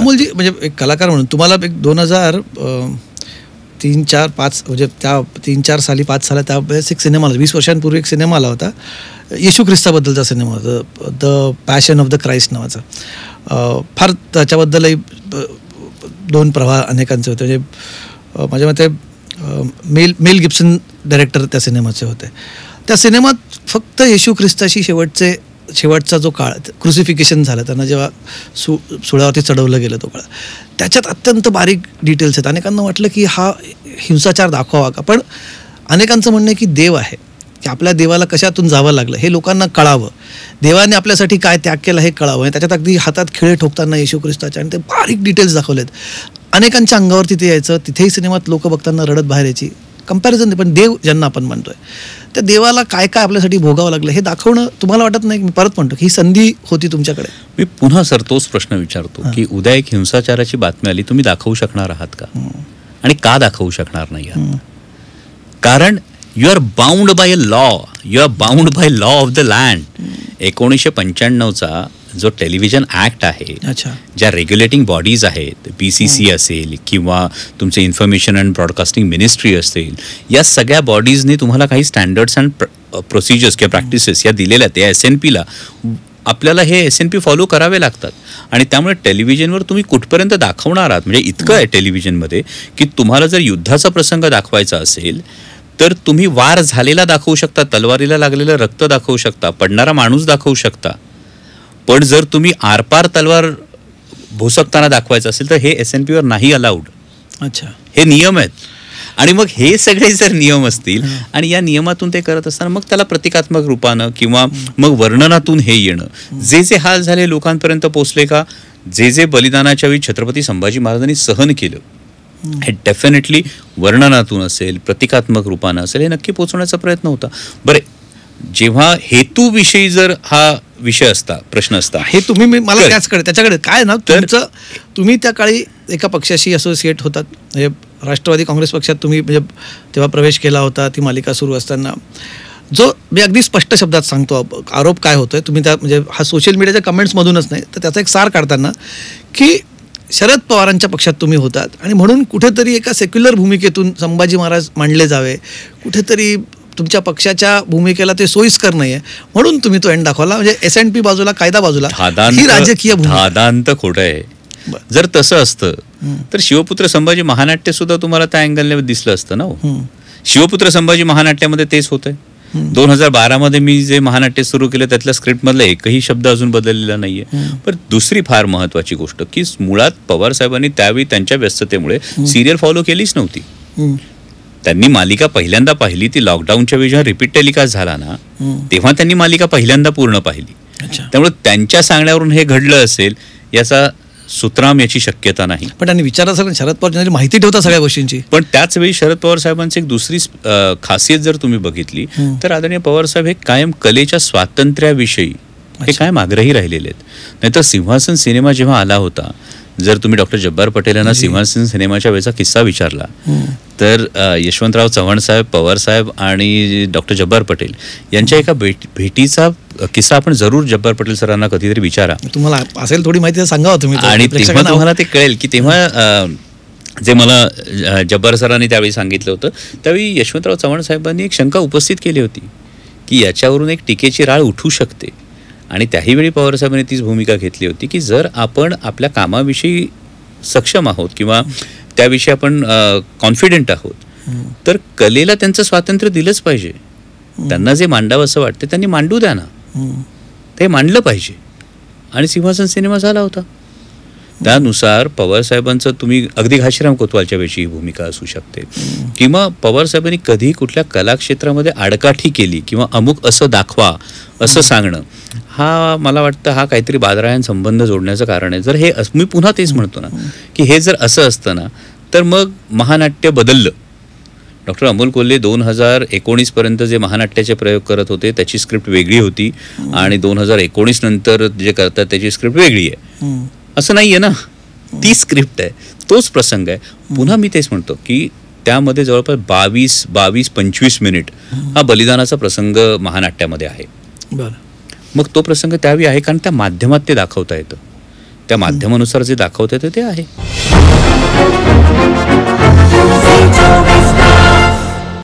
अमोलजी, म्हणजे एक कलाकार म्हणून तुम्हाला एक 2003, 4, 5 म्हणजे त्या 3, 4 साली 5 साली त्यावेळेस एक सिनेमा आला, 20 वर्षांपूर्वी एक सिनेमा आला होता, येशू ख्रिस्ताबद्दलचा सिनेमा होता, the passion of the Christ नावाचा. फार त्याच्याबद्दलही 2 प्रवाह अनेकांचे होते. म्हणजे माझ्या मते मेल गिब्सन डायरेक्टर त्या सिनेमाचे होते. त्या सिनेमात फक्त येशू ख्रिस्ताशी शेवटचा जो काळ, क्रुसिफिकेशन झालं, त्यांना जेव्हा सुळावरती चढवलं गेलं तो काळ, त्याच्यात अत्यंत बारीक डिटेल्स आहेत. अनेकांना वाटलं की हा हिंसाचार दाखवावा का, पण अनेकांचं म्हणणं आहे की देव आहे, की आपल्या देवाला कशातून जावं लागलं हे लोकांना कळावं, देवाने आपल्यासाठी काय त्याग केला हे कळावं. आणि त्याच्यात अगदी हातात खिळे ठोकताना येशू ख्रिस्ताचे आणि ते बारीक डिटेल्स दाखवलेत. अनेकांच्या अंगावरती ते यायचं, तिथेही सिनेमात लोक बघताना रडत बाहेर यायची. कंपॅरिझन, पण देव ज्यांना आपण म्हणतोय त्या देवाला काय काय आपल्यासाठी भोगावं लागलं हे दाखवणं, तुम्हाला वाटत नाही? मी परत म्हणतो की ही संधी होती तुमच्याकडे. मी पुन्हा सर तोच प्रश्न विचारतो की उद्या एक हिंसाचाराची बातमी आली, तुम्ही दाखवू शकणार आहात का? आणि का दाखवू शकणार नाही आहात? कारण you are bound by a law, you are bound by law of the land. 1995चा जो टेलिव्हिजन ॲक्ट आहे, ज्या रेग्युलेटिंग बॉडीज आहेत, BCC असेल किंवा तुमचे इन्फॉर्मेशन अँड ब्रॉडकास्टिंग मिनिस्ट्री असेल, या सगळ्या बॉडीजनी तुम्हाला काही स्टँडर्ड्स अँड प्रोसिजर्स किंवा प्रॅक्टिसेस या दिलेल्या आहेत. या SNPला आपल्याला हे SNP फॉलो करावे लागतात. आणि त्यामुळे टेलिव्हिजनवर तुम्ही कुठपर्यंत दाखवणार आहात, म्हणजे इतकं आहे टेलिव्हिजनमध्ये की तुम्हाला जर युद्धाचा प्रसंग दाखवायचा असेल तर तुम्ही वार झालेला दाखवू शकता, तलवारीला लागलेलं रक्त दाखवू शकता, पडणारा माणूस दाखवू शकता. पण जर तुम्ही आरपार तलवार भोसकताना दाखवायचं असेल तर हे SNPवर नाही अलाउड. हे नियम आहेत. आणि मग हे सगळे जर नियम असतील आणि या नियमातून ते करत असताना मग त्याला प्रतिकात्मक रूपानं किंवा मग वर्णनातून हे येणं, जे हाल झाले लोकांपर्यंत पोचले का, जे बलिदानाच्या वेळी छत्रपती संभाजी महाराजांनी सहन केलं, हे डेफिनेटली वर्णनातून असेल, प्रतिकात्मक रूपानं असेल, हे नक्की पोचवण्याचा प्रयत्न होता. बरे, जेव्हा हेतूविषयी जर हा विषय असता, प्रश्न असता, हे तुम्ही मला त्याच्याकडे काय ना, तुम्ही त्या काळी एका पक्षाशी असोसिएट होतात, म्हणजे राष्ट्रवादी काँग्रेस पक्षात तुम्ही म्हणजे तेव्हा प्रवेश केला होता. ती मालिका सुरू असताना जो मी अगदी स्पष्ट शब्दात सांगतो आरोप काय होतोय, तुम्ही त्या म्हणजे हा सोशल मीडियाच्या कमेंट्समधूनच नाही तर त्याचा एक सार काढताना की शरद पवारांच्या पक्षात तुम्ही होतात आणि म्हणून कुठेतरी एका सेक्युलर भूमिकेतून संभाजी महाराज मांडले जावे, कुठेतरी तुमच्या भूमिकेला ते सोयीस्कर नाहीये म्हणून तुम्ही तो एंड दाखवला. म्हणजे SNP बाजूला, कायदा बाजूला, ही राजकीय दादांत खोटं आहे. जर तसं असतं तर शिवपुत्र संभाजी महानाट्य सुद्धा तुम्हाला त्या अँगलने दिसलं असतं ना. शिवपुत्र संभाजी महानाट्यामध्ये तेच होतंय. 2012 मी जे महानाट्य सुरू केलं त्यातल्या स्क्रिप्टमधला एकही शब्द अजून बदललेला नाहीये. पण दुसरी फार महत्वाची गोष्ट की मुळात पवार साहेबांनी त्यावेळी त्यांच्या व्यस्ततेमुळे सिरियल फॉलो केलीच नव्हती. त्यांनी मालिका पहिल्यांदा पाहिली ती लॉकडाऊनच्या वेळी जेव्हा रिपीट टेलिकास्ट झाला ना, तेव्हा त्यांनी मालिका पहिल्यांदा पूर्ण पाहिली. त्यामुळे त्यांच्या सांगण्यावरून हे घडलं असेल याचा सुतराम याची शक्यता नाही. पण त्यांनी विचार शरद पवार माहिती ठेवता सगळ्या गोष्टींची. पण त्याच वेळी शरद पवार साहेबांची एक दुसरी खासियत जर तुम्ही बघितली तर आदरणीय पवार साहेब हे कायम कलेच्या स्वातंत्र्याविषयी हे कायम आग्रही राहिलेले आहेत. नाहीतर सिंहासन सिनेमा जेव्हा आला होता, जर तुम्ही डॉक्टर जब्बार पटेल यांना सिंहासन सिनेमाच्या वेळेचा किस्सा विचारला तर यशवंतराव चव्हाण साहेब, पवार साहेब आणि डॉक्टर जब्बार पटेल यांच्या एका भेटीचा किस्सा आपण जरूर जब्बार पटेल सरांना कधीतरी विचारा. तुम्हाला असेल थोडी माहिती सांगा तुम्ही. आणि तेव्हा तुम्हाला ते कळेल की तेव्हा जे मला जब्बार सरांनी त्यावेळी सांगितलं होतं, त्यावेळी यशवंतराव चव्हाण साहेबांनी एक शंका उपस्थित केली होती की याच्यावरून एक टीकेची राळ उठू शकते. आणि त्याही वेळी पवार साहेबांनी तीच भूमिका घेतली होती की जर आपण आपल्या कामाविषयी सक्षम आहोत किंवा त्याविषयी आपण कॉन्फिडेंट आहोत तर कलेला त्यांचं स्वातंत्र्य दिलंच पाहिजे. त्यांना जे मांडावं असं वाटतं त्यांनी मांडू द्या ना, ते मांडलं पाहिजे. आणि सिंहासन सिनेमा झाला होता. त्यानुसार पवार साहेबांचं तुम्ही अगदी घाशीराम कोतवालच्या वेळची ही भूमिका असू शकते किंवा पवार साहेबांनी कधी कुठल्या कलाक्षेत्रामध्ये आडकाठी केली किंवा अमुक असं दाखवा असं सांगणं, हा मला वाटतं हा काहीतरी बादरायण संबंध जोडण्याचं कारण आहे. जर हे मी पुन्हा तेच म्हणतो ना की हे जर असं असतं ना तर मग महानाट्य बदललं. डॉक्टर अमोल कोल्हे 2019 पर्यंत जे महानाट्याचे प्रयोग करत होते त्याची स्क्रिप्ट वेगळी होती आणि 2019 नंतर जे करतात त्याची स्क्रिप्ट वेगळी आहे. असं नाहीये ना, ती स्क्रिप्ट आहे, तोच प्रसंग आहे. पुन्हा मी तेच म्हणतो की त्यामध्ये जवळपास 22-25 मिनिट हा बलिदानाचा प्रसंग महानाट्यामध्ये आहे. मग तो प्रसंग त्यावेळी आहे कारण त्या माध्यमात ते दाखवता येतं. त्या माध्यमानुसार जे दाखवते ते आहे.